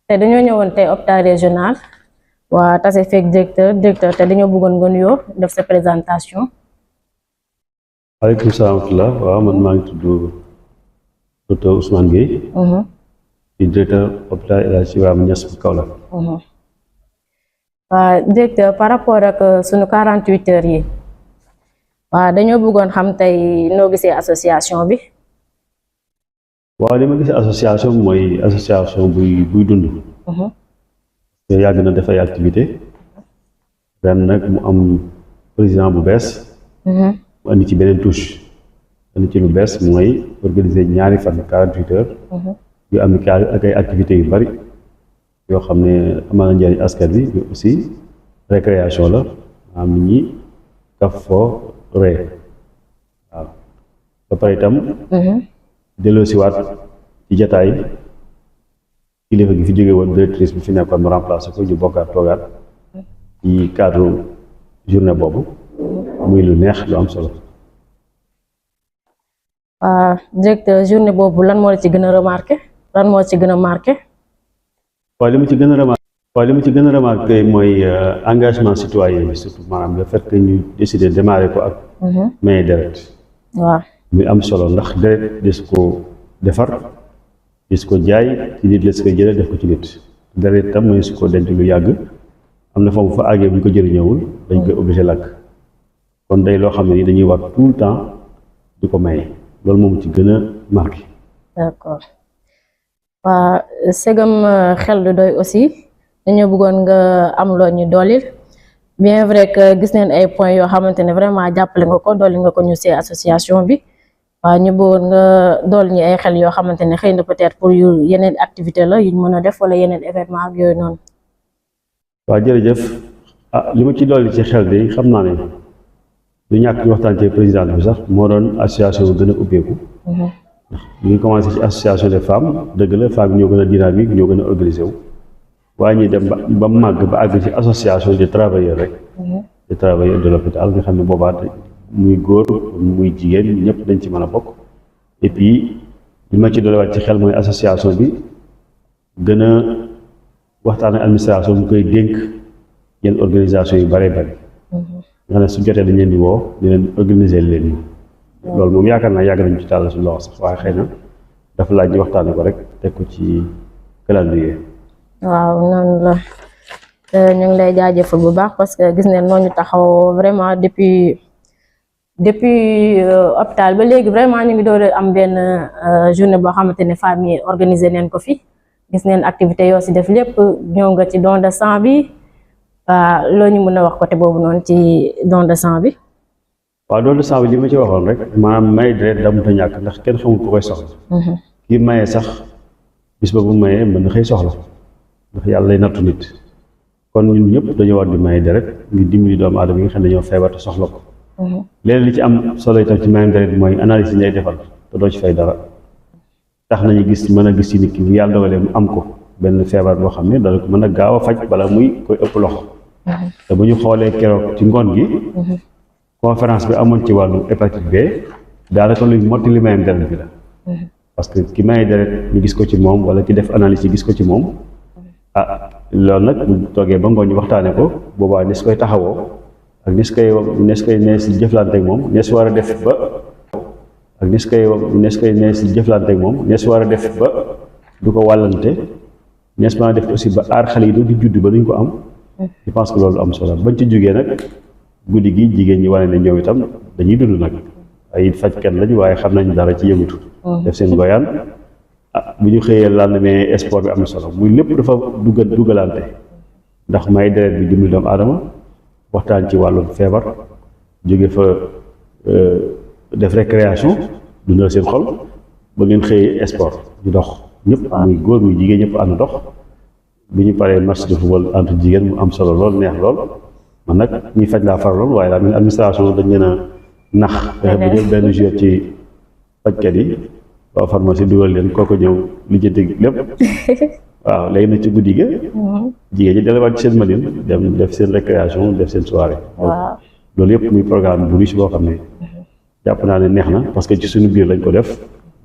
te dañoo ñëwoon tey hôpital régional waa tase fekk directeur te dañoo bëggoon nga nuyoo def sa présentation. waaleykum salaam wa rahmatulah. waaw man maa ngi tudd docteur Ousmane Gueye. di directeur hôpital El Hadji Ibrahima Niass bu Kaolack. waa directeur par rapport ak sunu 48 heures yi waaw dañoo bëggoon xam tey noo gisee association bi. waaw li ma gisee association mooy association buy dund. te yàgg na dafay activité ren nag mu am président bu bees. mu andi ci beneen touche andi ci lu bees mooy organiser ñaari fan 48 heures. yu amical ak ay activités yu bari yoo xam ne amal na njëriñ askan bi mais aussi récréation la am nit ñi kaf foo ree waaw ba pare itam delloosiwaat ci jataay kilifa gi fi jóge woon directrice bi fi nekkoon mu remplacé ko ñu bokkaat toogaat ci cadre journée boobu muy lu neex lu am solo. directeur journée boobu lan moo la ci gën a remarqué lan moo ci gën a marqué. waaye li mu ci gën a remarqué mooy engagement citoyen bi surtout maanaam le fait que ñu décider démarrer ko ak maye deret. waaw muy am solo ndax deret des ko defar des ko jaay ci nit la si koy jëlee def ko ci nit deret itam mooy su ko denc lu yàgg am na foofu fa àggee bu ñu ko jëriñoowul dañ koy obligé lakk kon day loo xam ne ni dañuy war tout le temps di ko maye loolu moom ci gën a marqué. d'accord waa segam xel du doy aussi dañoo bëggoon nga am loo ñu doolil bien vrai que gis neen ay points yoo xamante ne vraiment jàppale nga ko dolli nga ko ñu see association bi waaw ñu bëggoon nga dool ñi ay xel yoo xamante ne xëy na peut-être pour yu yeneen activité la yuñ mën a def wala yeneen événement ak yooyu noonu. waaw jërëjëf li ma ci dolli ci xel de xam naa ne du ñàkk ñu waxtaan ci président bi sax moo doon association bu gën a ubbeeku. ndax ñu ngi commencé ci association des femmes dëgg la femmes yi ñoo gën a dynamique ñoo gën a organisé wu waaye ñuy dem ba màgg ba àgg ci association des travailleurs rek. des travailleurs de l'hôpital nga xam ne boobaa muy góor muy jigéen ñëpp dañ ci mën a bokk et puis li ma ci dolliwaat ci xel mooy association bi gën a waxtaan ak administration mu koy dénk yenn organisation yu bëree bëri. nga xam ne su jotee dañ leen di woo di leen organiser leen ñu. loolu moom yaakaar naa yàgg nañu ci tàll suñu loxo sax waaye xëy na dafa laaj ñu waxtaane ko rek teg ko ci calendrier. waaw noonu la ñu ngi lay jaajëfal bu baax parce que gis neen noonu taxaw vraiment depuis hôpital ba léegi vraiment ñu ngi door am benn journée boo xamante ne famille organisé neen ko fi gis neen activité yoo si def lépp ñëw nga ci don de sang bi waa loo ñu mën a wax côté boobu noonu ci don de sang bi. waaw don de sang bi li ma ci waxoon rek maanaam may deret damut a ñàkk ndax kenn xamul ku koy soxla. kii maye sax bis ba bu mayee mën na xëy soxla ndax yàlla lay nattu nit kon ñun ñëpp dañoo war di maye deret ngir dimbali doomu aadama yi nga xam ne dañoo feebar te soxla ko. léegi li ci am solo itam ci mayam deret mooy analyse yi ngay defal te doo ci fay dara tax nañu gis mën a gis ci nit ki bu yàlla dogalee mu am ko benn feebar boo xam ne dana ko mën a gaaw a faj bala muy koy ëpp loxo. te bu ñu xoolee keroog ci ngoon gi. conférence bi amoon ci wàllu hépatite B daanaka luy mottali mayam deret bi la. parce que ki maye deret ñu gis ko ci moom wala ki def analyse yi gis ko ci moom loolu nag bu toogee ba ngoon ñu waxtaanee ko boobaa ni su koy taxawoo ak ni su koy nee si jëflante ak moom ne su war a def ba ak ni su koy nee si jëflante ak moom ne su war a def ba du ko wàllante ne su mën a def aussi ba aar xale yi di judd ba duñ ko am. je pense que loolu am solo bañ ci jógee nag guddi gi jigéen ñi wane ne ñoom itam dañuy dund nag ay fajkat lañ waaye xam nañ dara ci yëngatu. def seen goyaan bu ñu xëyee lendemain sport bi am na solo muy lépp dafa dugalante ndax may deret bi dimbali doomu aadama waxtaan ci wàllu feebar jóge fa def récréation dundal seen xol ba ngeen xëyee sport di dox ñëpp muy góor muy jigéen ñëpp ànd dox bi ñu paree match de football entre jigéen mu am solo lool neex lool man nag ñuy faj laa faraloon waaye daal administration dañ leen a nax fexe ba jël benn joueur ci fajkat yi waa pharmacie dugal leen kooku ñëw lijjanti lépp waaw léegi nag ci guddi ga jigéen ñi delluwaat ci seen madine dem def seen récréation def seen soirée loolu yëpp muy programme bu riche boo xam ne jàpp naa ne neex na parce que ci suñu biir lañ ko def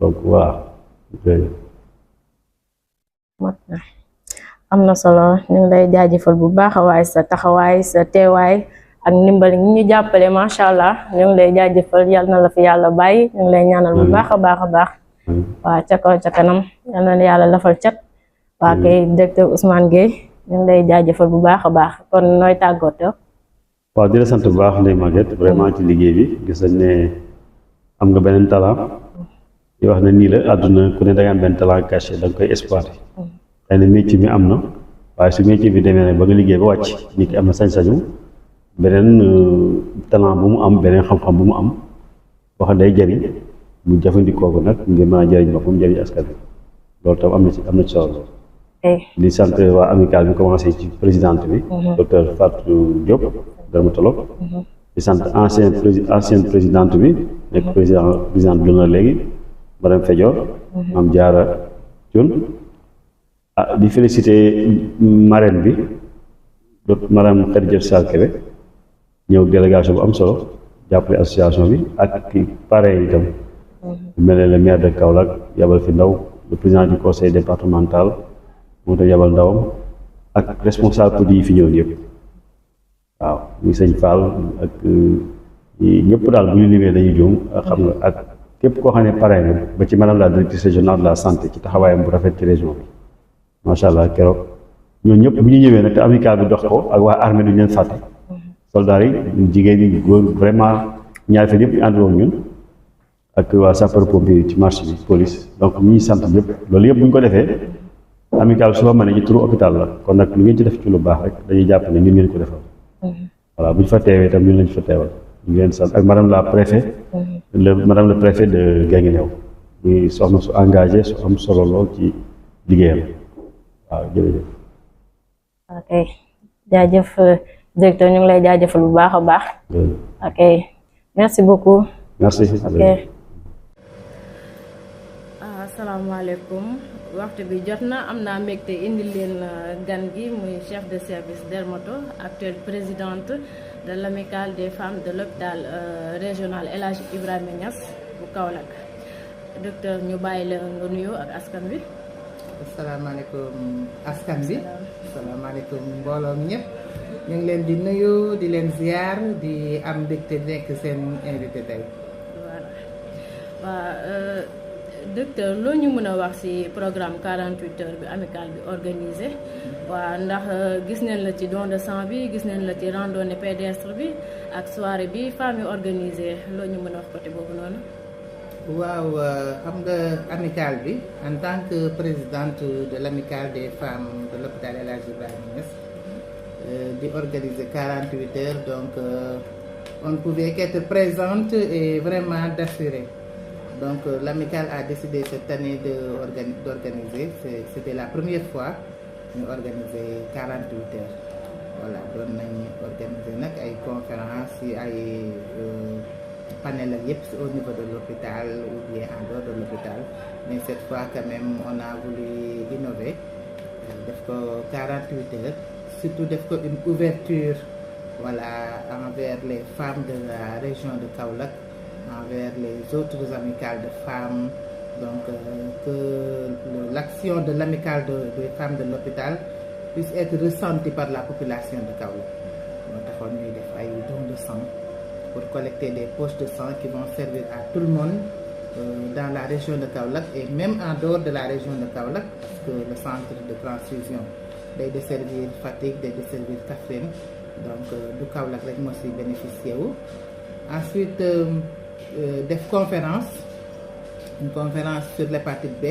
donc voilà am na solo ñu ngi lay jaajëfal bu baax waaye sa taxawaay sa teewaay ak ndimbal ñi ñu jàppale macha allah ñu ngi lay jaajëfal yal na la fi yàlla bàyyi ñu ngi lay ñaanal bu baax a baax a baax waaw ca kaw ca kanam yal na yàlla lafal cat waa kay docteur Ousmane Gueye ñu ngi lay jaajëfal bu baax a baax kon nooy tàggatoo. waaw di la sant bu baax Ndeye Maguette vraiment ci liggéey bi gis nañ ne am nga beneen talent di wax ne nii la àdduna ku ne da nga am benn talent caché da nga koy exploité xëy na métier mi am na waaye su métier bi demee nag ba nga liggéey ba wàcc nit ki am na sañ-sañu beneen talent bu mu am beneen xam-xam bu mu am wax day jëriñ mu jëfandikoo ko nag ngir mën a jëriñ boppam jëriñ askan bi loolu tam am na ci solo. di sant waa amical bi commencé ci présidente bi docteur Fatou Diop dermatologue di sant ancienne présidente bi nekk présidente bi la léegi madame Fédior Mame Diarra Thioune di féliciter marraine bi madame Khadija Sall Kébé ñëw délégation bu am solo jàppale association bi ak pareil itam mel ne le maire de Kaolack yabal fi ndaw le président du conseil départemental moo tax yabal ndawam ak responsable produit yi fi ñëw yëpp waaw muy sëñ Fall ak ñëpp daal bu ñu limee dañuy juum xam nga ak képp koo xam ne pare nga ba ci madame la directrice régionale de la santé ci taxawaayam bu rafet ci région bi macha allah keroog ñooñu ñëpp bu ñu ñëwee nag te amical bi dox ko ak waa armée duñu leen fàtte soldats yi jigéen ñi góor vraiment ñaari fan yëpp ñu ànd woon ñun ak waa sapeur pompier ci marché bi police donc ñi sant ñëpp loolu yëpp bu ñu ko defee amical su ma mënee ci turu hôpital la kon nag lu ngeen ci def ci lu baax rek dañuy jàpp ne ñun ngeen ko defal voilà bu ñu fa teewee itam ñun lañ fa teewal ñu leen sant ak madame la préfet madame le préfet de Guinguinéo muy soxna su engagé su am solo lool ci liggéeyam waaw jërëjëf. ok jaajëf directeur ñu ngi lay jaajëfal bu baax a baax. ok merci beaucoup. merci. ok. asalaamaaleykum waxtu bi jot na am naa mbégte indi leen gan gi muy chef de service dermato actuelle présidente de l'amicale des femmes de l'hôpital régional El Hadji Ibrahima Niass bu Kaolack docteur ñu bàyyi la nga nuyoo ak askan wi. asalaamaaleykum askan bi asalaamaaleykum mbooloo mi ñëpp ñu ngi leen di nuyu di leen ziar di am mbégte nekk seen invité tey. voilà waaw docteur loo ñu mën a wax ci programme 48 heures bi amical bi organisé waaw ndax gis nañ la ci don de sang bi gis nañ la ci randonnée pédestre bi ak soirée bi femmes yi organisé loo ñu mën a wax côté boobu noonu. waaw xam nga amicale bi en tant que présidente de l'amicale des femmes de l'hôpital El Hadji Ibrahima Niass di organiser 48 heures donc on ne pouvait qu'être présente et vraiment d'assurer donc l'amicale a décidé cette année d'organiser c'était la première fois ñu organiser 48 heures voilà doon nañ organiser nag ay conférences yi ay panel ak yëpp au niveau de l'hôpital ou bien en dehors de l'hôpital mais cette fois quand même on a voulu innover def ko 48 heures surtout def ko une ouverture voilà envers les femmes de la région de Kaolack envers les autres amicales de femmes donc que l'action de l'amicale des femmes de l'hôpital puisse être ressentie par la population de Kaolack moo taxoon ñuy def ay dons de sang pour collecter des poches de sang qui vont servir à tout le monde dans la région de Kaolack et même en dehors de la région de Kaolack parce que le centre de transfusion day desservir Fatick day desservir Kaffrine donc du Kaolack rek moo si bénéficié wu ensuite def une conférence sur l'hépatite B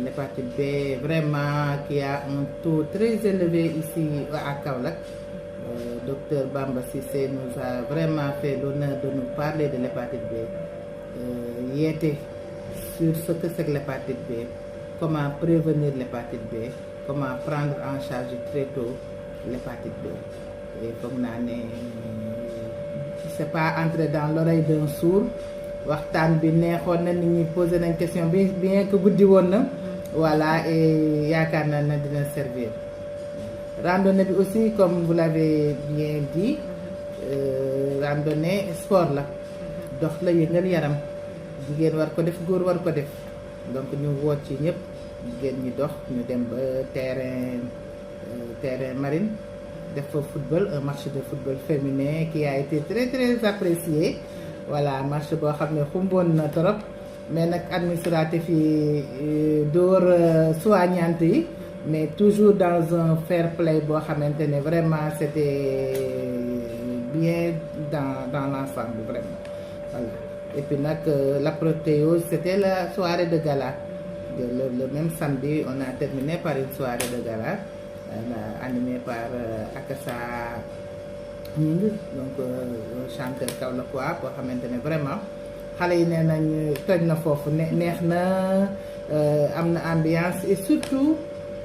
l'hépatite B vraiment qui a un taux très élevé ici à Kaolack docteur Bamba Cissé nous a vraiment fait l'honneur de nous parler de l'hépatite B yeete sur ce que c'est que l'hépatite B comment prévenir l'hépatite B comment prendre en charge très tôt l'hépatite B et foog naa ne c'est pas entré dans l'oreille d'un sourd. waxtaan bi neexoon na, nit ñi posé nañ question bi bien que guddi woon na. Voilà, et yaakaar naa na dina servir. Randonnée bi aussi comme vous l'avez bien dit, randonnée sport la, dox la, yëngal yaram, jigéen war ko def, góor war ko def. Donc ñu woo ci ñëpp, jigéen ñi dox, ñu dem ba terrain marine, def fa football, un match de football féminin qui a été très très apprécié. Voilà, match boo xam ne xumboon na trop, mais nag administratif yi door soignante yi, mais toujours dans un fair play boo xamante ne vraiment c'était bien dans l'ensemble vraiment. Voilà. Et puis nag l'apothéose c'était la soirée de gala. Le même samedi on a terminé par une soirée de gala animée par Akassa Ning, donc chanteur kaolackois boo xamante ne vraiment xale yi nee nañ toj na foofu neex na, am na ambiance, et surtout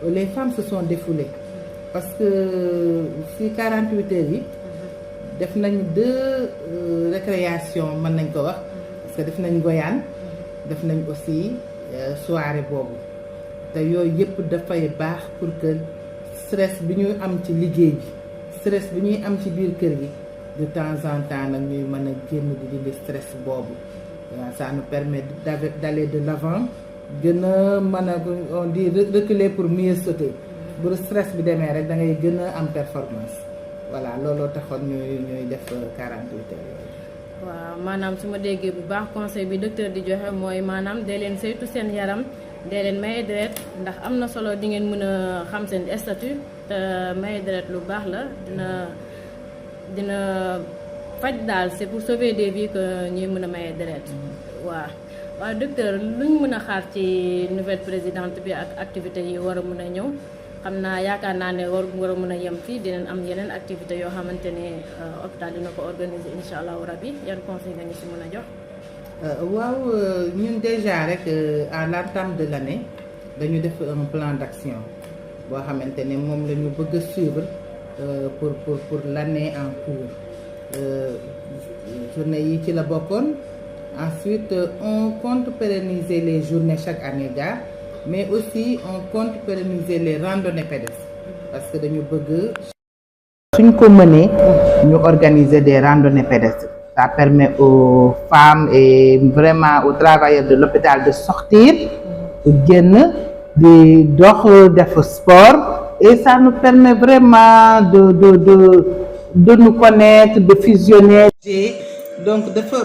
les femmes se sont défoulées parce que si 48 heures yi def nañ 2 récréations mën nañ ko wax, parce que def nañ goyaan, def nañ aussi soirée boobu, te yooyu yëpp dafay baax pour que stress bi ñuy am ci liggéey bi, stress bi ñuy am ci biir kër gi, de temps en temps nag ñuy mën a génn di dindi stress boobu. Ça nous permet d'aller de l'avant, gën a mën a, on dit reculer pour mieux sauter. Bu stress bi demee rek da ngay gën a am performance. Voilà, looloo taxoon ñuy def 48 heures. waaw maanaam su ma déggee bu baax conseil bi docteur di joxe mooy maanaam dee leen saytu seen yaram, dee leen maye deret, ndax am na solo di ngeen mën a xam seen statut, te maye deret lu baax la, dina faj daal, c'est pour sauver des vies que ñuy mën a maye deret. waaw docteur, luñ mën a xaar ci nouvelle présidente bi ak activité yi war a mën a ñëw? xam naa yaakaar naa ne war a mën a yem fii, dinañ am yeneen activité yoo xamante ne hôpital dina ko organiser incha allahu rabi. Yan conseil nga ñu si mën a jox? waaw ñun déjà rek à l'entame de l'année dañu def un plan d'action boo xamante ne moom la ñu bëgg a suivre pour l'année en cours. Journée yi ci la bokkoon. Ensuite on compte pérenniser les journées chaque année gars, mais aussi on compte pérenniser les randonnées pédestres, parce que dañu bëgg suñ ko mënee ñu organiser des randonnées pédestres. Ça permet aux femmes et vraiment aux travailleurs de l'hôpital de sortir, génn di dox, def sport, et ça nous permet vraiment de nous connaître, de fusionner. Donc dafa